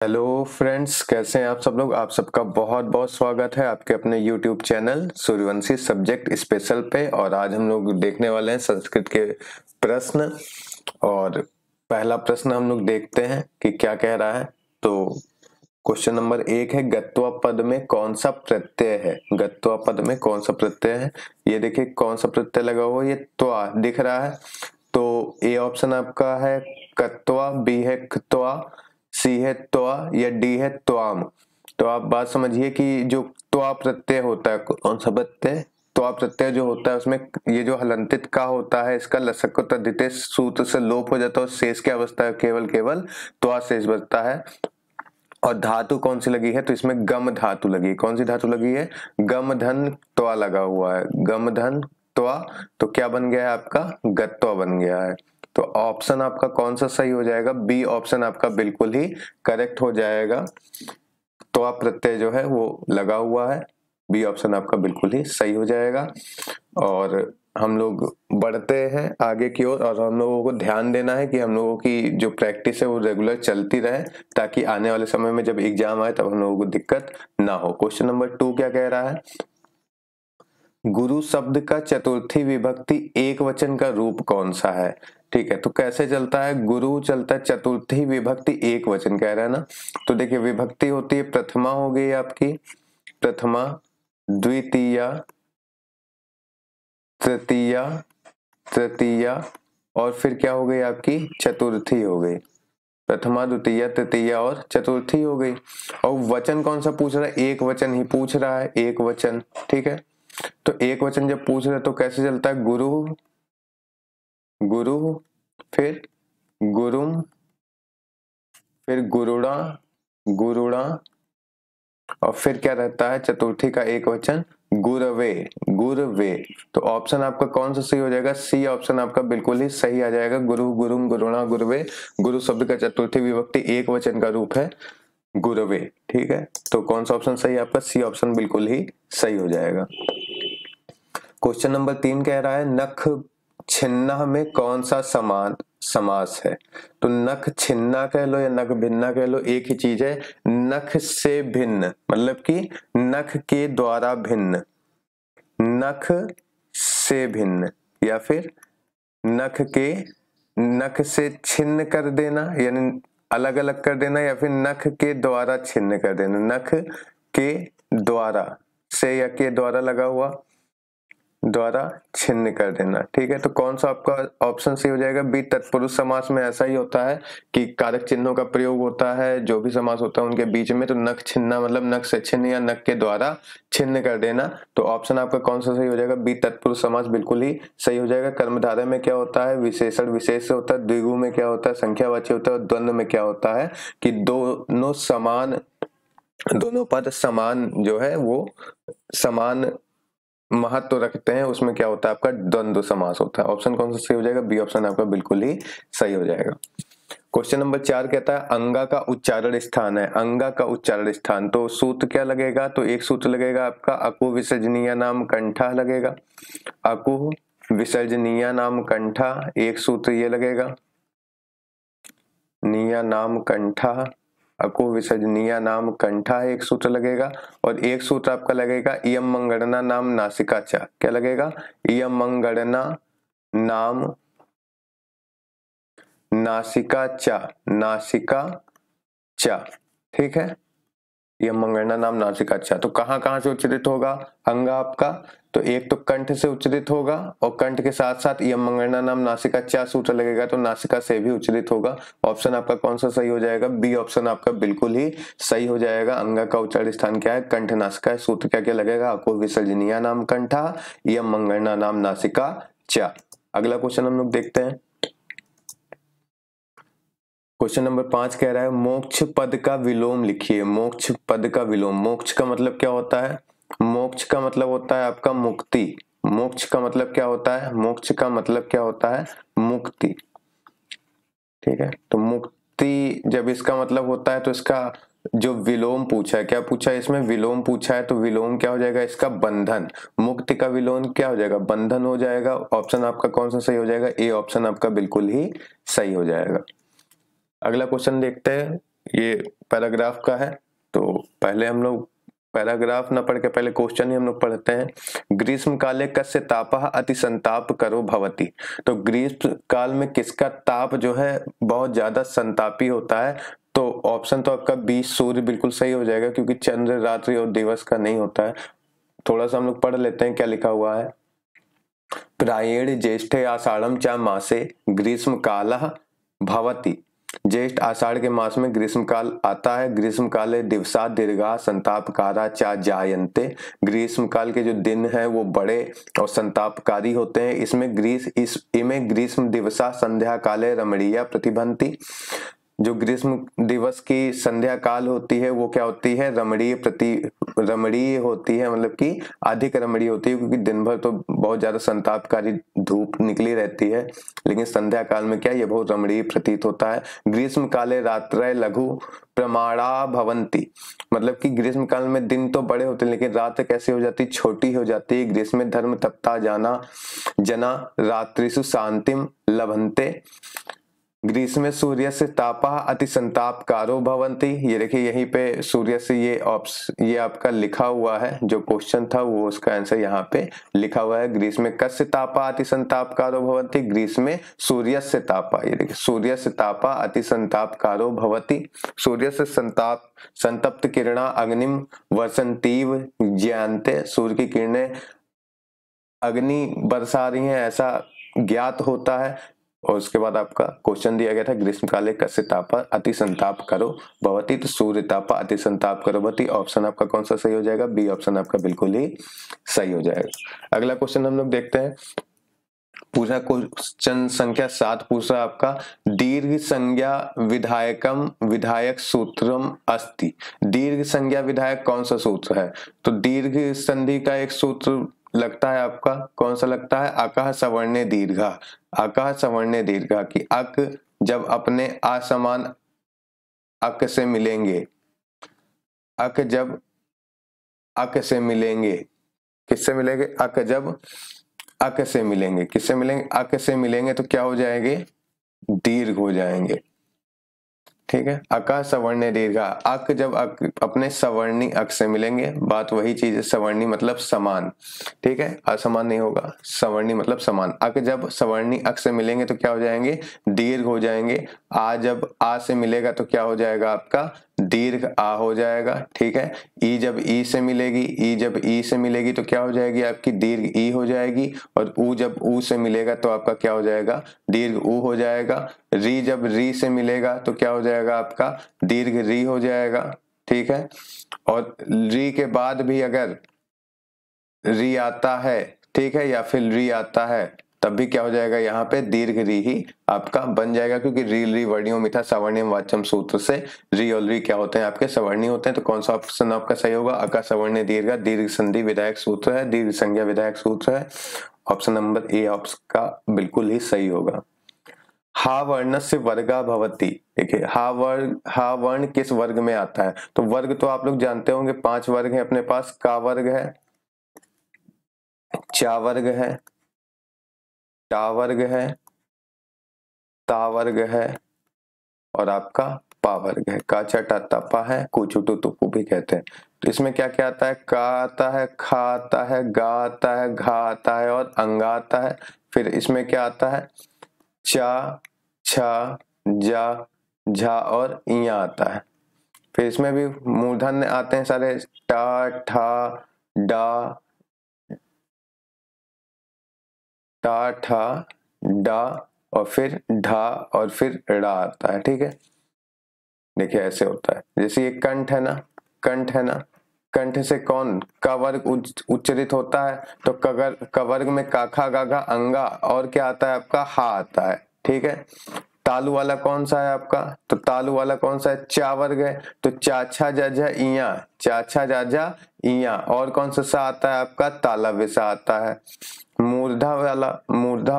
Hello friends, कैसे हैं आप सब लोग। आप सबका बहुत बहुत स्वागत है आपके अपने YouTube channel Suryavanshi subject special पे। और आज हम लोग देखने वाले हैं संस्कृत के प्रश्न। और पहला प्रश्न हम लोग देखते हैं कि क्या कह रहा है। तो क्वेश्चन नंबर 1 है, गत्वा पद में कौन सा प्रत्यय है। गत्वा पद में कौन सा प्रत्यय है। ये देखिए कौन सा प्रत्यय लगा हुआ है, ये त्वा दिख रहा है। तो ए ऑप्शन आपका है कत्वा, बी है क्त्वा, सी है त्वा या डी है त्वाम। तो आप बात समझिए कि जो त्वा प्रत्यय होता है, कौन सा प्रत्यय, त्वा प्रत्यय जो होता है उसमें ये जो हलंतित का होता है इसका लसक को तद्धिते सूत्र से लोप हो जाता है और शेष क्या बचता है, केवल केवल त्वा शेष बचता है। और धातु कौन सी लगी है, तो इसमें गम धातु लगी है। कौन सी धातु लगी है, गम धन त्वा लगा हुआ है, गम धन त्वा। तो क्या बन गया है आपका, गत्वा बन गया है। तो ऑप्शन आपका कौन सा सही हो जाएगा, बी ऑप्शन आपका बिल्कुल ही करेक्ट हो जाएगा। त्वा प्रत्यय जो है वो लगा हुआ है, बी ऑप्शन आपका बिल्कुल ही सही हो जाएगा। और हम लोग बढ़ते हैं आगे की ओर और हम लोगों को ध्यान देना है कि हम लोगों की जो प्रैक्टिस है वो रेगुलर चलती रहे, ताकि आने वाले समय में जब एग्जाम आए तब हम लोगों को दिक्कत ना हो। क्वेश्चन नंबर 2 क्या कह रहा है, गुरु शब्द का चतुर्थी विभक्ति एक वचन का रूप कौन सा है। ठीक है, तो कैसे चलता है, गुरु चलता है चतुर्थी विभक्ति एक वचन कह रहा है ना। तो देखिए विभक्ति होती है, प्रथमा हो गई आपकी, प्रथमा, द्वितीया, तृतीया, तृतीया, और फिर क्या हो गई आपकी, चतुर्थी हो गई। प्रथमा, द्वितीय, तृतीया और चतुर्थी हो गई। और वचन कौन सा पूछ रहा है, एक वचन ही पूछ रहा है, एक वचन। ठीक है, तो एक वचन जब पूछ रहे तो कैसे चलता है, गुरु, गुरु, फिर गुरुम, फिर गुरुड़ा, गुरुड़ा, और फिर क्या रहता है चतुर्थी का एक वचन, गुरवे, गुरवे। तो ऑप्शन आपका कौन सा सही हो जाएगा, सी ऑप्शन आपका बिल्कुल ही सही आ जाएगा। गुरु, गुरुम, गुरुणा, गुरवे। गुरु शब्द का चतुर्थी विभक्ति एक वचन का रूप है गुरवे। ठीक है, तो कौन सा ऑप्शन सही है आपका, सी ऑप्शन बिल्कुल ही सही हो जाएगा। क्वेश्चन नंबर 3 कह रहा है, नख छिन्ना में कौन सा समान समास है। तो नख छिन्ना कह लो या नख भिन्ना कह लो, एक ही चीज है। नख से भिन्न मतलब कि नख के द्वारा भिन्न, नख से भिन्न, या फिर नख के, नख से छिन्न कर देना यानी अलग अलग कर देना, या फिर नख के द्वारा छिन्न कर देना। नख के द्वारा से या के द्वारा लगा हुआ, द्वारा छिन्न कर देना। ठीक है, तो कौन सा आपका ऑप्शन सही हो जाएगा, बी। तत्पुरुष समास में ऐसा ही होता है कि कारक चिन्हों का प्रयोग होता है जो भी समास होता है उनके बीच में। तो नख छिन्ना मतलब नख से छिन्न या नख के द्वारा छिन्न कर देना। तो ऑप्शन आपका कौन सा सही हो जाएगा, बी। तत्पुरुष समास बिल्कुल ही सही हो जाएगा। कर्मधारय में क्या होता है, विशेषण विशेष से होता है। द्विगु में क्या होता है, संख्यावाची होता है। और द्वंद्व में क्या होता है कि दोनों समान, दोनों पद समान जो है वो समान महत्व रखते हैं, उसमें क्या होता है आपका द्वंद्व समास होता है। ऑप्शन कौन सा सही हो जाएगा, बी ऑप्शन आपका बिल्कुल ही सही हो जाएगा। क्वेश्चन नंबर 4 कहता है, अंगा का उच्चारण स्थान है। अंगा का उच्चारण स्थान, तो सूत्र क्या लगेगा, तो एक सूत्र लगेगा आपका अकु विसर्जनीय नाम कंठा लगेगा। अकु विसर्जनीय नाम कंठा, एक सूत्र ये लगेगा, निया नाम कंठा, अकु विसर्जनीय नाम कंठा एक सूत्र लगेगा। और एक सूत्र आपका लगेगा इयम मंगणना नाम नासिका चा। क्या लगेगा, इयम मंगणना नाम नासिका चा, नासिका चा। ठीक है, यह मंगणना नाम नासिका चा। तो कहां कहां से उच्चारित होगा अंगा आपका, तो एक तो कंठ से उच्चारित होगा और कंठ के साथ साथ यम मंगणना नाम नासिका चा सूत्र लगेगा तो नासिका से भी उच्चारित होगा। ऑप्शन आपका कौन सा सही हो जाएगा, बी ऑप्शन आपका बिल्कुल ही सही हो जाएगा। अंगा का उच्चारण स्थान क्या है, कंठ नासिका है। सूत्र क्या क्या लगेगा, अको विसर्जनीय नाम कंठा, यम मंगणना नाम नासिका चा। अगला क्वेश्चन हम लोग देखते हैं। क्वेश्चन नंबर 5 कह रहा है, मोक्ष पद का विलोम लिखिए। मोक्ष पद का विलोम, मोक्ष का मतलब क्या होता है, मोक्ष का मतलब होता है आपका मुक्ति। मोक्ष का मतलब क्या होता है, मोक्ष का मतलब क्या होता है, मुक्ति। ठीक है, तो मुक्ति जब इसका मतलब होता है तो इसका जो विलोम पूछा है, क्या पूछा है इसमें, विलोम पूछा है। तो विलोम क्या हो जाएगा इसका, बंधन। मुक्ति का विलोम क्या हो जाएगा, बंधन हो जाएगा। ऑप्शन आपका कौन सा सही हो जाएगा, ए ऑप्शन आपका बिल्कुल ही सही हो जाएगा। अगला क्वेश्चन देखते हैं। ये पैराग्राफ का है। तो पहले हम लोग पैराग्राफ न पढ़ के पहले क्वेश्चन ही हम लोग पढ़ते हैं। ग्रीष्म काले कस्य तापः अति संताप करो भवति। तो ग्रीष्म काल में किसका ताप जो है बहुत ज्यादा संतापी होता है? तो ऑप्शन तो आपका बी सूर्य बिल्कुल सही हो जाएगा, क्योंकि चंद्र, रात्रि और दिवस का नहीं होता है। थोड़ा सा हम लोग पढ़ लेते हैं क्या लिखा हुआ है। प्रायेण ज्येष्ठे आषाढ़म च मासे ग्रीष्म कालः भवति। ज्येष्ठ आषाढ़ के मास में ग्रीष्म काल आता है। ग्रीष्म काले दिवसा दीर्घा संतापकारा चा जायन्ते। ग्रीष्म काल के जो दिन हैं वो बड़े और संतापकारी होते हैं। इमे ग्रीष्म दिवसा संध्या काले रमणीया प्रतिभंति। जो ग्रीष्म दिवस की संध्या काल होती है वो क्या होती है? रमणीय होती है, मतलब कि अधिक रमणीय होती है, क्योंकि दिन भर तो बहुत ज्यादा संतापकारी धूप निकली रहती है, लेकिन संध्या काल में क्या ये बहुत रमणीय प्रतीत होता है। ग्रीष्म काले रात्रय लघु प्रमाणा भवंती। मतलब कि ग्रीष्म काल में दिन तो बड़े होते हैं लेकिन रात कैसी हो जाती? छोटी हो जाती है। ग्रीष्म में धर्म तप्ता जना रात्रिषु शांतिम लभन्ते। ग्रीष्म सूर्य से तापा अति संतापकारो भवंती। ये देखिए यहीं पे सूर्य से ये आपका लिखा हुआ है, जो क्वेश्चन था वो उसका आंसर यहाँ पे लिखा हुआ है। ग्रीष्म कस्य तापा अति संतापकारो भवंती। ग्रीष्म सूर्य से तापा, ये देखिए सूर्य से तापा अति संतापकारो भवती। सूर्य से संतप्त किरणा अग्निम वर्षन्तीव ज्ञानते। सूर्य की किरणें अग्नि बरसा रही हैं ऐसा ज्ञात होता है। और उसके बाद आपका क्वेश्चन दिया गया था ग्रीष्म काले कस्य तापा अति संताप करो भवती। तो सूर्य तापा अति संताप करो भवती। ऑप्शन आपका कौन सा सही हो जाएगा? बी ऑप्शन आपका बिल्कुल ही सही हो जाएगा। अगला क्वेश्चन हम लोग देखते हैं। पूछा क्वेश्चन संख्या 7 पूछ रहा आपका दीर्घ संज्ञा विधायकम विधायक सूत्रम अस्ति। दीर्घ संज्ञा विधायक कौन सा सूत्र है? तो दीर्घ संधि का एक सूत्र लगता है आपका, कौन सा लगता है? अकः सवर्णे दीर्घा। अकः सवर्णे दीर्घा की अक जब अपने असमान अक से मिलेंगे, अक जब अक से मिलेंगे, किससे मिलेंगे? अक जब अक से मिलेंगे, किससे मिलेंगे? अक से मिलेंगे तो क्या हो जाएंगे? दीर्घ हो जाएंगे। ठीक है, अका सवर्णे दीर्घा। अक जब अपने सवर्णी अक से मिलेंगे, बात वही चीज है, सवर्णी मतलब समान। ठीक है, असमान नहीं होगा, सवर्णी मतलब समान। अक जब सवर्णी अक से मिलेंगे तो क्या हो जाएंगे? दीर्घ हो जाएंगे। आ जब आ से मिलेगा तो क्या हो जाएगा आपका? दीर्घ आ हो जाएगा। ठीक है, ई जब ई से मिलेगी, ई जब ई से मिलेगी तो क्या हो जाएगी आपकी? दीर्घ ई हो जाएगी। और ऊ जब ऊ से मिलेगा तो आपका क्या हो जाएगा? दीर्घ ऊ हो जाएगा। री जब री से मिलेगा तो क्या हो जाएगा आपका? दीर्घ री हो जाएगा। ठीक है, और री के बाद भी अगर री आता है, ठीक है, या फिर री आता है, तब भी क्या हो जाएगा? यहाँ पे दीर्घ री ही आपका बन जाएगा, क्योंकि री री वर्णियों मिथा सवर्णिम वाच्यम सूत्र से री और री क्या होते हैं? आपके सवर्णी होते हैं। तो कौन सा ऑप्शन आपका सही होगा? अका सवर्णे दीर्घ, दीर्घ संधि विधायक सूत्र है, दीर्घ संज्ञा विधायक सूत्र है। ऑप्शन नंबर ए ऑप्शन का बिल्कुल ही सही होगा। हा वर्ण से वर्गा भवती। देखिए हा वर्ण किस वर्ग में आता है? तो वर्ग तो आप लोग जानते होंगे, 5 वर्ग है अपने पास। का वर्ग है, चा वर्ग है, टा वर्ग है, ता वर्ग है और आपका पा वर्ग है। का चा टा ता पा है, कुचुटू तुपु भी कहते हैं। तो इसमें क्या क्या आता है? का आता है, खा आता है, गा आता है, घा आता है और अंगा आता है। फिर इसमें क्या आता है? चा, छा, जा, झा और इया आता है। फिर इसमें भी मूर्धन्य आते हैं सारे, टा, ठा, डा, टा, ठा, डा और फिर ढा और फिर ड़ा आता है। ठीक है, देखिए ऐसे होता है। जैसे ये कंठ है ना, कंठ है ना, कंठ से कौन का वर्ग उच्चरित होता है? तो का वर्ग में काखा गाघा अंगा और क्या आता है आपका? हा आता है। ठीक है, तालु वाला कौन सा है आपका? तो तालु वाला कौन सा है? चा वर्ग है। तो चाछा जाझा इया, चाछा जाझा इया और कौन सा आता है आपका? तालव्य सा आता है। मूर्धा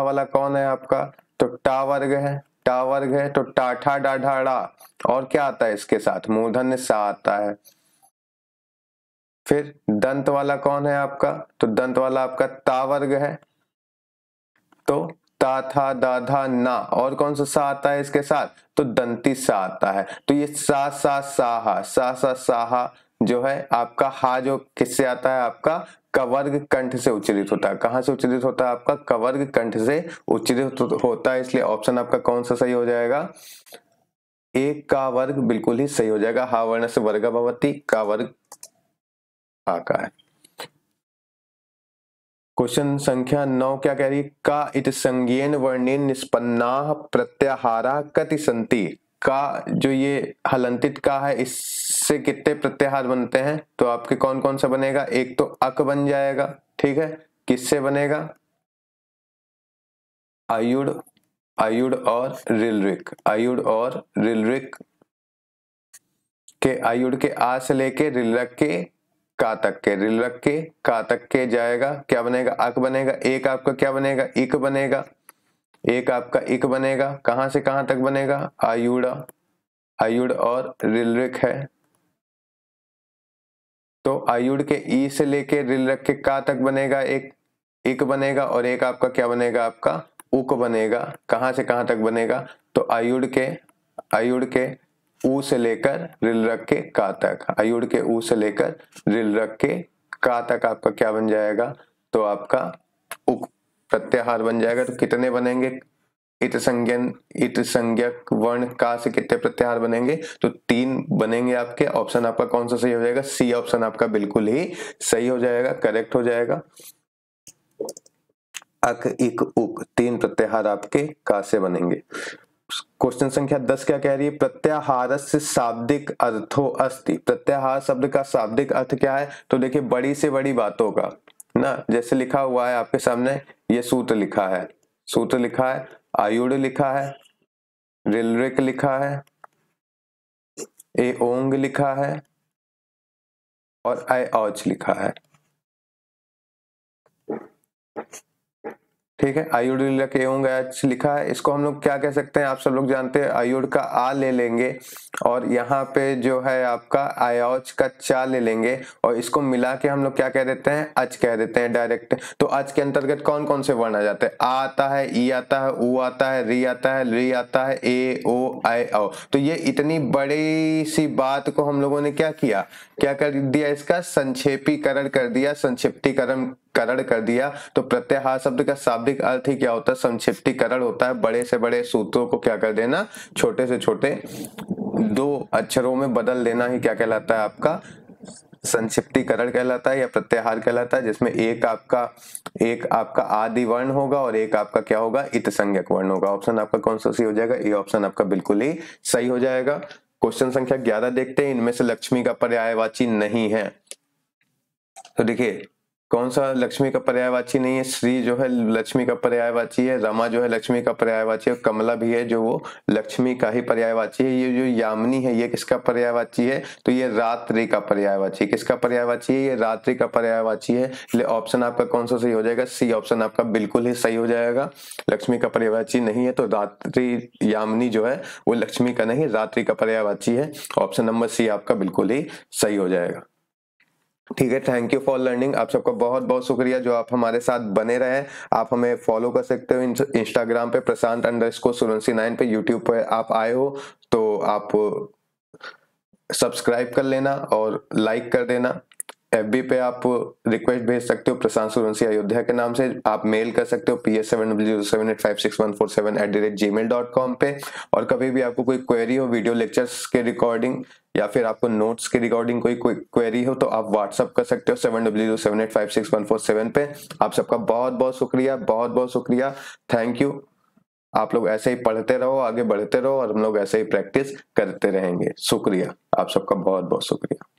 वाला कौन है आपका? तो टा वर्ग है, टा वर्ग है। तो टाठा डाढ़ा और क्या आता है इसके साथ? मूर्धन्य सा आता है। फिर दंत वाला कौन है आपका? तो दंत वाला आपका ता वर्ग है। तो ता था दा धा ना, और कौन सा सा आता है इसके साथ, तो दंती सा आता है। तो ये सा सा साहा, सा सा साहा जो है आपका हा जो किससे आता है, आपका कवर्ग कंठ से उच्चारित होता है। कहां से उच्चारित होता है, आपका कवर्ग कंठ से उच्चारित होता है, इसलिए ऑप्शन आपका कौन सा सही हो जाएगा, एक का वर्ग बिल्कुल ही सही हो जाएगा। हा वर्ण से वर्ग भवति, का वर्ग हा का है। क्वेश्चन संख्या 9 क्या कह रही है, का इत संज्ञेन वर्णेन निष्पन्नाः प्रत्याहारा कति सन्ति। का जो ये हलंतित का है, इससे कितने प्रत्याहार बनते हैं, तो आपके कौन कौन सा बनेगा, एक तो अक बन जाएगा, ठीक है, किससे बनेगा, आयुड़, आयुड़ और रिलरिक, आयुड़ और रिलरिक के, आयुड़ के आ से लेके रिलरक के का तक के, रिलरक के का तक के जाएगा, क्या बनेगा, अक बनेगा। एक आपका क्या बनेगा, इक बनेगा, एक आपका इक बनेगा, कहां से कहां तक बनेगा, आयुड़ा, आयुड़ और रिलरिक है, तो आयुड़ के ई से लेके रिलरक के का तक बनेगा, एक इक बनेगा, और एक आपका क्या बनेगा, आपका उक बनेगा। कहां से कहां तक बनेगा, तो आयुड़ के ऊ से लेकर रिलरक के का तक, आयुड़ के ऊ से लेकर रिलरक के का तक आपका क्या बन जाएगा, तो आपका उक प्रत्याहार बन जाएगा। तो कितने बनेंगे, इत संज्ञक वर्ण का से कितने प्रत्याहार बनेंगे, तो 3 बनेंगे आपके। ऑप्शन आपका कौन सा सही हो जाएगा, सी ऑप्शन आपका बिल्कुल ही सही हो जाएगा, करेक्ट हो जाएगा। अक इक उक 3 प्रत्याहार आपके का से बनेंगे। क्वेश्चन संख्या 10 क्या कह रही है, प्रत्याहारस्य शाब्दिक अर्थो अस्ति। प्रत्याहार शब्द का शाब्दिक अर्थ क्या है, तो देखिए बड़ी से बड़ी बातों का ना, जैसे लिखा हुआ है आपके सामने, ये सूत्र लिखा है, सूत्र लिखा है, आयुड़ लिखा है, रिलरिक लिखा है, ए ओंग लिखा है, और आई औच लिखा है, ठीक है। आयुड़ के ओंग एच लिखा है, इसको हम लोग क्या कह सकते हैं, आप सब लोग जानते हैं, आयुड़ का आ ले लेंगे, और यहाँ पे जो है आपका आयोच का चा ले लेंगे, और इसको मिला के हम लोग क्या कह देते हैं, अच कह देते हैं डायरेक्ट। तो अच के अंतर्गत कौन कौन से वर्ण आ जाते हैं, आ आता है, ई आता है, ऊ आता है, री आता है, री आता है, ए ओ आई औ। तो ये इतनी बड़ी सी बात को हम लोगों ने क्या किया, क्या कर दिया, इसका संक्षेपीकरण कर दिया, संक्षिप्तीकरण कर दिया। तो प्रत्याहार शब्द का शाब्दिक अर्थ ही क्या होता है, संक्षिप्तीकरण होता है। बड़े से बड़े सूत्रों को क्या कर देना, छोटे से छोटे 2 अक्षरों में बदल देना ही क्या कहलाता है, आपका संक्षिप्तीकरण कहलाता है या प्रत्याहार कहलाता है, जिसमें एक आपका आदि वर्ण होगा और एक आपका क्या होगा, इत संज्ञक वर्ण होगा। ऑप्शन आपका कौन सा सही हो जाएगा, ये ऑप्शन आपका बिल्कुल ही सही हो जाएगा। क्वेश्चन संख्या 11 देखते हैं, इनमें से लक्ष्मी का पर्यायवाची नहीं है। तो देखिए कौन सा लक्ष्मी का पर्यायवाची नहीं है, श्री जो है लक्ष्मी का पर्यायवाची है, रमा जो है लक्ष्मी का पर्यायवाची है, कमला भी है जो वो लक्ष्मी का ही पर्यायवाची है। ये जो यामिनी है ये किसका पर्यायवाची है, तो ये रात्रि का पर्यायवाची, किसका पर्यायवाची है, ये रात्रि का पर्यायवाची है। इसलिए ऑप्शन आपका कौन सा सही हो जाएगा, सी ऑप्शन आपका बिल्कुल ही सही हो जाएगा। लक्ष्मी का पर्यायवाची नहीं है, तो रात्रि यामिनी जो है वो लक्ष्मी का नहीं रात्रि का पर्यायवाची है। ऑप्शन नंबर सी आपका बिल्कुल ही सही हो जाएगा। ठीक है, थैंक यू फॉर लर्निंग। आप सबका बहुत बहुत शुक्रिया जो आप हमारे साथ बने रहे। आप हमें फॉलो कर सकते हो इंस्टाग्राम पे प्रशांत_सूर्यवंशी9 पे, यूट्यूब पे आप आए हो तो आप सब्सक्राइब कर लेना और लाइक कर देना। FB पे आप रिक्वेस्ट भेज सकते हो प्रशांत सूर्यवंशी अयोध्या के नाम से। आप मेल कर सकते हो ps7007856147@gmail.com पे। और कभी भी आपको कोई क्वेरी हो वीडियो लेक्चर्स के रिकॉर्डिंग या फिर आपको नोट्स के रिकॉर्डिंग कोई क्वेरी हो तो आप व्हाट्सअप कर सकते हो 7007856147 पे। आप सबका बहुत बहुत शुक्रिया, बहुत बहुत शुक्रिया, थैंक यू। आप लोग ऐसे ही पढ़ते रहो, आगे बढ़ते रहो और हम लोग ऐसे ही प्रैक्टिस करते रहेंगे। शुक्रिया, आप सबका बहुत बहुत शुक्रिया।